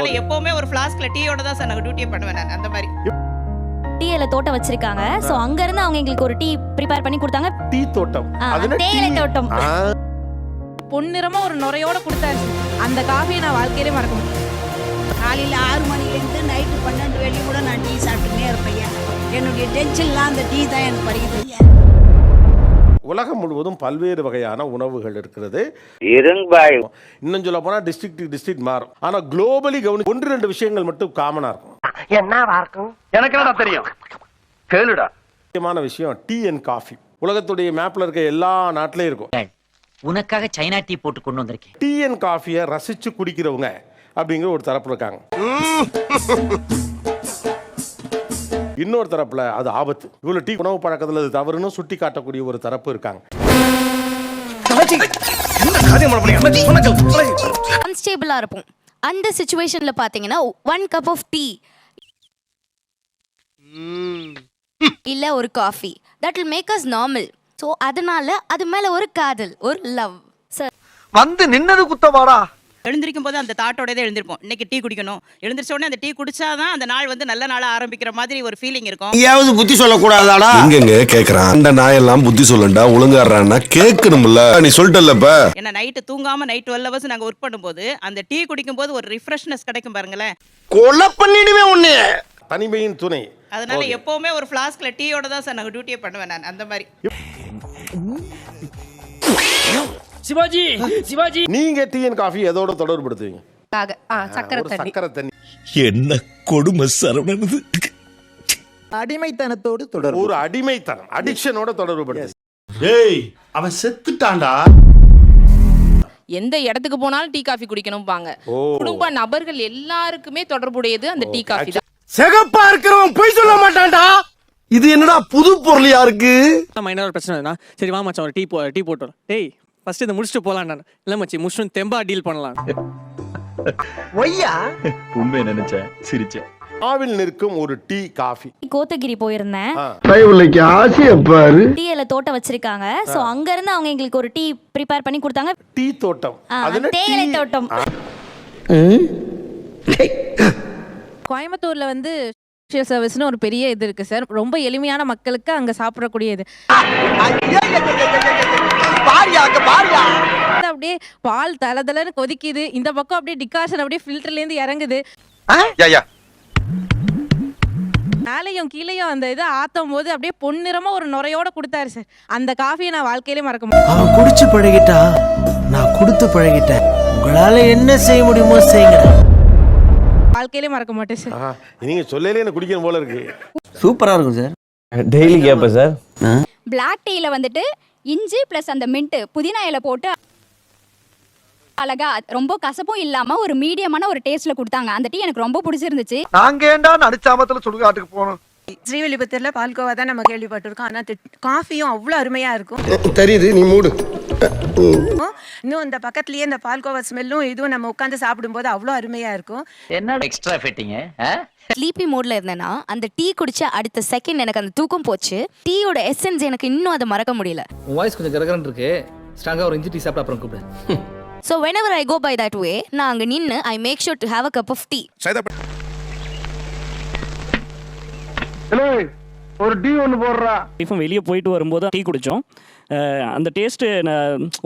அதனால எப்பவுமே ஒரு ஃப்ளாஸ்க்ல டீயோட தான் சார் நான் டியூட்டியே பண்ணுவேன் நான் அந்த மாதிரி. டீயில தோட்டம் வச்சிருக்காங்க. சோ அங்க இருந்து அவங்க எங்களுக்கு ஒரு டீ ப்ரிப்பேர் பண்ணி கொடுத்தாங்க. டீ தோட்டம். அதுனா தேயிலை தோட்டம். பொன்னிறமா ஒரு நுரையோட கொடுத்தாரு. அந்த காஃபியை நான் வாழ்க்கையிலே மறக்க முடியும். காலையில் 6 மணிலேருந்து நைட்டு 12 வேலையை கூட நான் டீ சாப்பிட்டுனே இருப்பேன். என்னுடைய டென்ஷன்லாம் அந்த டீ தான் எனக்கு பறிக்குது. உலகம் முழுவதும் பல்வேறு வகையான உணவுகள் இருக்கிறது. இன்னும் சொல்ல போனா டிஸ்ட்ரிக்ட் மாறும். ஆனா குளோபலி கவனி 1-2 விஷயங்கள் மட்டும் காமனா இருக்கும். என்னவா இருக்கும்? எனக்கு என்னடா தெரியும், கேளுடா. முக்கியமான விஷயம் டீ அண்ட் காஃபி. உலகத்துடைய மேப்ல இருக்க எல்லா நாட்டிலையும் இருக்கும். உனக்காக சைனா டீ போட்டு கொண்டு வந்திருக்கேன். டீ அண்ட் காஃபியை ரசிச்சு குடிக்கிறவங்க அப்படிங்கிற ஒரு தரப்பு இருக்காங்க. இன்னொரு தரப்புல அது ஆபத்து. இவ்வளவு டீ உணவு பழக்கத்துல அது தவறுன்னு சுட்டி காட்டக்கூடிய ஒரு தரப்பு இருக்காங்க. அன்ஸ்டேபிளா இருப்போம். அந்த சிச்சுவேஷன்ல பாத்தீங்கன்னா 1 கப் ஆஃப் டீ இல்ல ஒரு coffee that will make us normal. So அதனால அது மேல ஒரு காதல், ஒரு லவ். சார் வந்து நின்னது குத்தவாடா. எழுந்திருக்கும் போது அந்த தாட்டோடதே எழுந்திருப்போம். இன்னைக்கு டீ குடிக்கணும். எழுந்திரிச்ச உடனே அந்த டீ குடிச்சாதான் அந்த நாள் வந்து நல்ல நாளா ஆரம்பிக்கிற மாதிரி ஒரு ஃபீலிங் இருக்கும். நீயாவது புத்தி சொல்லக்கூடாதாடா? எங்க கேக்குறான் அந்த நாயெல்லாம் புத்தி சொல்லண்டா ஒழுங்காடுறான்னா கேட்கணும்ல. நீ சொல்லிட்டல்லப்ப. ஏன்னா நைட்டு தூங்காம நைட் 12 hours நாங்க ஒர்க் பண்ணும்போது அந்த டீ குடிக்கும் போது ஒரு ரிஃப்ரெஷ்னஸ் கிடைக்கும் பாருங்களேன். கொலை பண்ணிடுவேன் உன்னை. தனிமையின் துணை. அதனால எப்பவுமே ஒரு ஃப்ளாஸ்க்ல டீயோட தான் சார் நான் டியூட்டியே பண்ணுவேன் நான் அந்த மாதிரி. சிவாஜி நீங்க டீ அண்ட் காஃபி எதோட தொடர்புபடுத்துவீங்க? சக்கரை தண்ணி. என்ன கொடுமை சரவணனது. அடிமைத்தனத்தோடு தொடர். ஒரு அடிமைத்தனம், அடிக்ஷனோட தொடர்புபடுத்து. ஏய் அவன் செத்துட்டான்டா. எந்த இடத்துக்கு போனாலும் டீ காஃபி குடிக்கணும்பாங்க. குடும்ப நபர்கள் எல்லாருக்குமே தொடர்புடையது அந்த டீ காஃபி தான். சிகப்பா இருக்கிறவன் போய் சொல்ல மாட்டான்டா. இது என்னடா புது பொருளியா இருக்கு? மைனர் பிரச்சனை. சரி வா மச்சான் ஒரு டீ போட்டு. டேய் ஃபர்ஸ்ட் இதை முடிச்சுட்டு போலாம். நான் இல்ல மச்சி முடிச்சுட்டு தெம்பா டீல் பண்ணலாம். ஒய்யா உண்மை நினைச்சேன், சிரிச்சேன். ஆவில் நிற்கும் ஒரு டீ காஃபி. கோத்தகிரி போயிருந்தேன். பயவுலைக்கு ஆசைய பாரு. டீயில தோட்டம் வச்சிருக்காங்க. சோ அங்க இருந்து அவங்க எங்களுக்கு ஒரு டீ ப்ரிப்பேர் பண்ணி கொடுத்தாங்க. டீ தோட்டம். அதுனா தேயிலை தோட்டம். கோயம்புத்தூர்ல வந்து சோஷியல் சர்வீஸ்னு ஒரு பெரிய இது இருக்கு சார். ரொம்ப எளிமையான மக்களுக்கு அங்க சாப்பிடக்கூடியது. அப்படியே பால் தலதலன்னு கொதிக்குது. இந்த பக்கம் அப்படியே டிகாஷன் அப்படியே ஃபில்டர்ல இருந்து இறங்குது. மேலையும் கீழையும் அந்த இதை ஆத்தும் போது அப்படியே பொன்னிறமா ஒரு நுரையோட கொடுத்தாரு சார். அந்த காஃபியை நான் வாழ்க்கையிலே மறக்க முடியும். அவன் குடிச்சு பழகிட்டா, நான் கொடுத்து பழகிட்டேன். உங்களால என்ன செய்ய முடியுமோ செய்யுங்க. வாழ்க்கையிலே மறக்க மாட்டேன் சார். நீங்க சொல்லலே எனக்கு குடிக்கணும் போல இருக்கு. சூப்பரா இருக்கும் சார். டெய்லி கேப்பேன் சார். பிளாக் டீல வந்துட்டு இஞ்சி பிளஸ் அந்த மின்ட் புதினா இலை போட்டு அழகா ரொம்ப கசப்பும் இல்லாம ஒரு மீடியமான ஒரு டேஸ்ட்ல கொடுத்தாங்க. அந்த டீ எனக்கு ரொம்ப பிடிச்சிருந்துச்சு. நாங்க ஏண்டா நடுச்சாமத்துல சுடுகாட்டுக்கு போனோம். ஸ்ரீவில்லிபுத்தூர்ல பால்கோவா தான் நம்ம கேள்விப்பட்டிருக்கோம். ஆனா காஃபியும் அவ்வளவு அருமையா இருக்கும். தெரியுது, நீ மூடு. இன்னும் இந்த பக்கத்துலயே இந்த பால்கோவா ஸ்மெல்லும் இதுவும் நம்ம உட்காந்து சாப்பிடும்போது அவ்வளவு அருமையா இருக்கும். என்ன எக்ஸ்ட்ரா ஃபிட்டிங்? ஸ்லீப்பி மோட்ல இருந்தேன்னா அந்த டீ குடிச்ச அடுத்த செகண்ட் எனக்கு அந்த தூக்கம் போச்சு. டீயோட எசன்ஸ் எனக்கு இன்னும் அதை மறக்க முடியல. உன் வாய்ஸ் கொஞ்சம் கரகரன்னு இருக்கு. ஸ்ட்ராங்கா ஒரு இஞ்சி டீ சாப்பிட்டு அப்புறம் கூப்பிடு. So whenever I go by that way, நான் அங்க நின்னு I make sure to have a cup of tea. ஒரு டீ ஒன்னு போடுறா. இப்போ வெளியே போயிட்டு வரும்போது டீ குடிச்சோம். அந்த டேஸ்ட்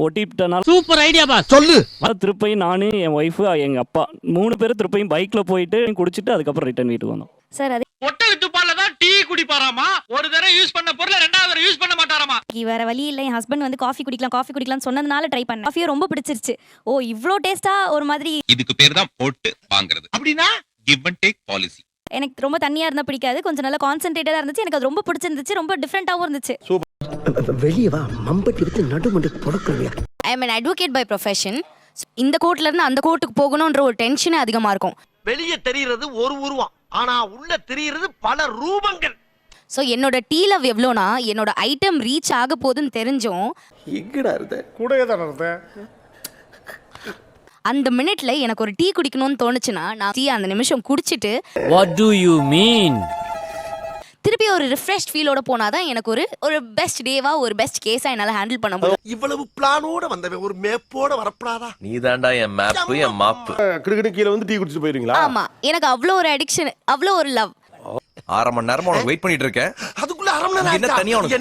ஒட்டிட்டனால சூப்பர் ஐடியா பாஸ். சொல்லு. திருப்பையும் நானு என் ஒய்ஃபு எங்க அப்பா 3 பேரும் திருப்பையும் பைக்ல போயிட்டு குடிச்சிட்டு அதுக்கப்புறம் ரிட்டர்ன் வீட்டுக்கு வந்தோம். சார் அது ஒட்ட வித்துப்பால தான் டீ குடிப்பாராமா. ஒரு தடவை யூஸ் பண்ண பொருளை ரெண்டாவது தடவை யூஸ் பண்ண மாட்டாராமா. வேற வழி இல்லை. என் ஹஸ்பண்ட் வந்து காஃபி குடிக்கலாம் சொன்னதுனால ட்ரை பண்ணேன். காஃபியை ரொம்ப பிடிச்சிருச்சு. ஓ இவ்ளோ டேஸ்டா ஒரு மாதிரி. இதுக்கு பேர் தான் போட்டு வாங்குறது. அப்படினா கிவ் அண்ட் டேக் பாலிசி. எனக்கு ரொம்ப தண்ணியா இருந்தா பிடிக்காது. கொஞ்சம் நல்லா கான்சென்ட்ரேட்டடா இருந்துச்சு. எனக்கு அது ரொம்ப பிடிச்சிருந்துச்சு. ரொம்ப டிஃபரெண்டாவும் இருந்துச்சு. வெளியே வா, மம்பட்டி எடுத்து நடுமண்டு பொடுக்குறியா. I am an advocate by profession. இந்த கோர்ட்ல இருந்து அந்த கோர்ட்டுக்கு போகணும்ன்ற ஒரு டென்ஷனே அதிகமா இருக்கும். வெளியே தெரிகிறது ஒரு உருவம், ஆனா உள்ள தெரிகிறது பல ரூபங்கள். ஸோ என்னோட டீ லவ் எவ்வளோனா என்னோட ஐட்டம் ரீச் ஆக போகுதுன்னு தெரிஞ்சும் எங்கடா இருந்த கூடவே தான் இருந்தேன். அந்த மினிட்ல எனக்கு ஒரு டீ குடிக்கணும்னு தோணுச்சுன்னா நான் டீ அந்த நிமிஷம் குடிச்சிட்டு வாட் டு யூ மீன் திருப்பி ஒரு ரிஃப்ரெஷ் ஃபீலோட போனாதான் எனக்கு ஒரு பெஸ்ட் டேவா ஒரு பெஸ்ட் கேஸா என்னால ஹேண்டில் பண்ண முடியும். இவ்வளவு பிளானோட வந்தவன் ஒரு மேப்போட வரப்படாதா? நீ தாண்டா என் மேப் என் மாப்பு. கிரிக்கெட் கீழே வந்து டீ குடிச்சிட்டு போயிருவீங்களா? ஆமா, எனக்கு அவ்வளோ ஒரு அடிக்ஷன், அவ்வளோ ஒரு லவ். 1/2 மணி நேரமா உனக்கு வெயிட் பண்ணிட்டு இருக்கேன். அதுக்குள்ள 1/2 மணி நேரம் என்ன தனியா உனக்கு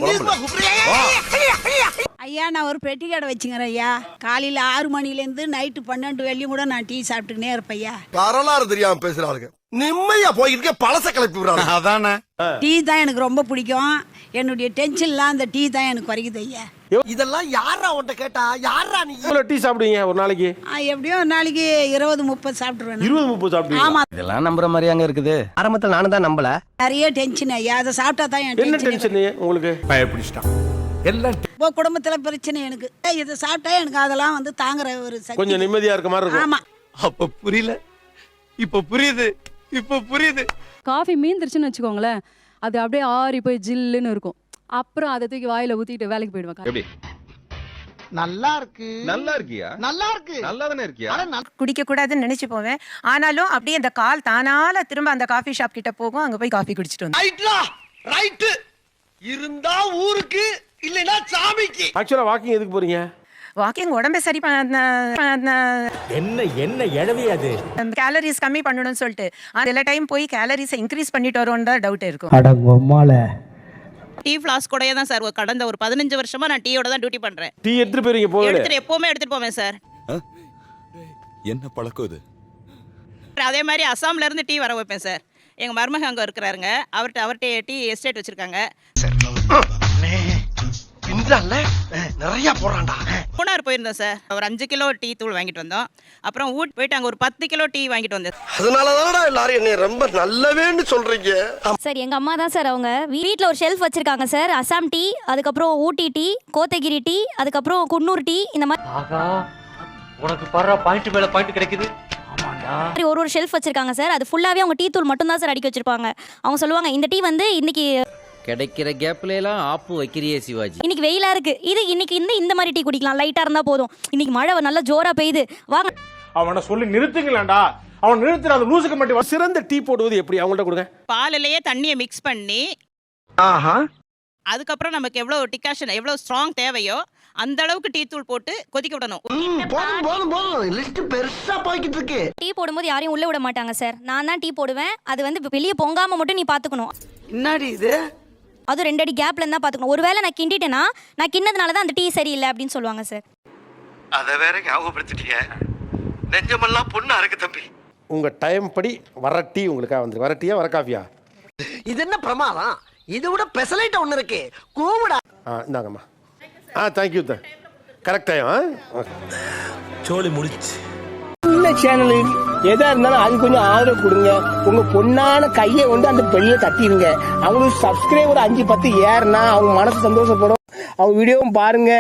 ஐயா நான் ஒரு பெட்டி கடை வச்சுக்கிறேன் ஐயா. காலையில் 6 மணிலேருந்து நைட்டு 12 வெள்ளியும் கூட நான் டீ சாப்பிட்டுக்கினே இருப்பேன் ஐயா. வரலாறு தெரியாம பேசுறாளுங்க. நிம்மதியா போயிட்டு பழச கிளப்பி விடுறாங்க. அதானே. டீ தான் எனக்கு ரொம்ப பிடிக்கும். என்னுடைய டென்ஷன்லாம் அந்த டீ தான் எனக்கு குறைக்குது ஐயா. இதெல்லாம் யாரா உன்கிட்ட கேட்டா? யாரா நீ? எவ்வளோ டீ சாப்பிடுவீங்க ஒரு நாளைக்கு? எப்படியோ ஒரு நாளைக்கு 20-30 சாப்பிட்ருவேன். 20-30 சாப்பிடுவீங்க? ஆமா, இதெல்லாம் நம்புற மாதிரி அங்க இருக்குது. ஆரம்பத்துல நானும் தான் நம்பல. நிறைய டென்ஷன் ஐயா. அதை சாப்பிட்டா தான் என் என்ன டென்ஷன். டென்ஷன் உங்களுக்கு? பயப்பிடிச்சிட்டான் எல்லாம். இப்போ குடும்பத்தில் பிரச்சனை எனக்கு. இதை சாப்பிட்டா எனக்கு அதெல்லாம் வந்து தாங்குற ஒரு சக்தி. கொஞ்சம் நிம்மதியா இருக்க மாதிரி இருக்கும். ஆமா. அப்ப புரியல, இப்ப புரியுது, இப்ப புரியுது. காஃபி மீந்துருச்சுன்னு வச்சுக்கோங்களேன், அது அப்படியே ஆறி போய் ஜில்லுன்னு இருக்கும். அப்புறம் அதை தூக்கி வாயில ஊத்திட்டு வேலைக்கு போயிடுவேன். எப்படி நல்லா இருக்கு. நல்லா இருக்கியா? நல்லா இருக்கு. நல்லா தானே இருக்கியா? குடிக்க கூடாதுன்னு நினைச்சு போவேன். ஆனாலும் அப்படியே அந்த கால் தானால திரும்ப அந்த காஃபி ஷாப் கிட்ட போகும். அங்க போய் காஃபி குடிச்சிட்டு வந்து ரைட்லா ரைட். இருந்தா ஊருக்கு, இல்லைன்னா சாமிக்கு. ஆக்சுவலா வாக்கிங் எதுக்கு போறீங்க? வாக்கிங் உடம்பை சரி என்ன எழவி அது? கேலரிஸ் கம்மி பண்ணணும்னு சொல்லிட்டு சில டைம் போய் கேலரிஸை இன்க்ரீஸ் பண்ணிட்டு வரோன்னு தான் டவுட் இருக்கும். அடங்கொம்மால. டீ ஃபிளாஸ்க் கூடயே தான் சார் கடந்த ஒரு 15 வருஷமா நான் டீயோட தான் டியூட்டி பண்றேன். டீ எடுத்துட்டு போறீங்க? போகல. எப்பவுமே எடுத்துட்டு போவேன் சார். என்ன பழக்கம் இது? அதே மாதிரி அசாம்ல இருந்து டீ வர வைப்பேன் சார். எங்க மருமக அங்க இருக்கிறாருங்க. அவர்கிட்ட டீ எஸ்டேட் வச்சிருக்காங்க. நிறைய போறான்டா. மூணார் போயிருந்தோம் சார். ஒரு 5 கிலோ டீ தூள் வாங்கிட்டு வந்தோம். அப்புறம் ஊட் போயிட்டு அங்க ஒரு 10 கிலோ டீ வாங்கிட்டு வந்தேன். அதனாலதான்டா எல்லாரும் என்னை ரொம்ப நல்லவேன்னு சொல்றீங்க. சார் எங்க அம்மா தான் சார், அவங்க வீட்டில் ஒரு ஷெல்ஃப் வச்சிருக்காங்க சார். அசாம் டீ, அதுக்கப்புறம் ஊட்டி டீ, கோத்தகிரி டீ, அதுக்கப்புறம் குன்னூர் டீ, இந்த மாதிரி உனக்கு பரா பாயிண்ட் மேல பாயிண்ட் கிடைக்குது. ஒரு ஷெல்ஃப் வச்சிருக்காங்க சார். அது ஃபுல்லாவே அவங்க டீ தூள் மட்டும் தான் சார் அடிக்க வச்சிருப்பாங்க. அவங்க சொல்லுவாங்க இந்த டீ வந்து இன்னைக்கு கிடைக்கிற கேப்ல எல்லாம் ஆப்பு வைக்கிறியே சிவாஜி. இன்னைக்கு வெயிலா இருக்கு, இது இன்னைக்கு இந்த மாதிரி டீ குடிக்கலாம், லைட்டா இருந்தா போதும். இன்னைக்கு மழை நல்லா ஜோரா பெய்யுது, வாங்க. அவனை சொல்லி நிறுத்துங்களேன்டா. அவன் நிறுத்துற அந்த லூசுக்கு மட்டும். சிறந்த டீ போடுவது எப்படி? அவங்கள்ட்ட கொடுங்க. பாலிலேயே தண்ணியை மிக்ஸ் பண்ணி, அதுக்கப்புறம் நமக்கு எவ்வளவு டிகாஷன் எவ்வளவு ஸ்ட்ராங் தேவையோ அந்த அளவுக்கு டீ தூள் போட்டு கொதிக்க விடணும். போதும் லிஸ்ட் பெருசா போய்கிட்டு இருக்கு. டீ போடும்போது யாரையும் உள்ள விட மாட்டாங்க சார். நான் தான் டீ போடுவேன். அது வந்து வெளியே பொங்காம மட்டும் நீ பாத்துக்கணும். என்னடி இது? அது 2 அடி கேப்ல இருந்தா பாத்துக்கணும். ஒருவேளை நான் கிண்டிட்டேன்னா நான் கிண்ணதுனால தான் அந்த டீ சரியில்லை அப்படின்னு சொல்லுவாங்க சார். அத வேற ஞாபகப்படுத்திட்டீங்க. நெஞ்சமெல்லாம் பொண்ணா இருக்கு தம்பி. உங்க டைம் படி வர டீ உங்களுக்காக வந்து. வர டீயா வர காஃபியா? இது என்ன பிரமாதம்? இது விட பெசலைட் ஒன்னு இருக்கு. கூவுடா. இந்தாங்கம்மா. தேங்க்யூ. Correct time. சோலி முடிச்சு. இந்த சேனல் எதா இருந்தாலும் அது கொஞ்சம் ஆதரவு கொடுங்க. உங்க பொண்ணான கையை வந்து அந்த பெரிய தட்டிடுங்க. அவங்களுக்கு சப்ஸ்கிரைபர் 5-10 ஏறுனா அவங்க மனசு சந்தோஷப்படும். அவங்க வீடியோவும் பாருங்க.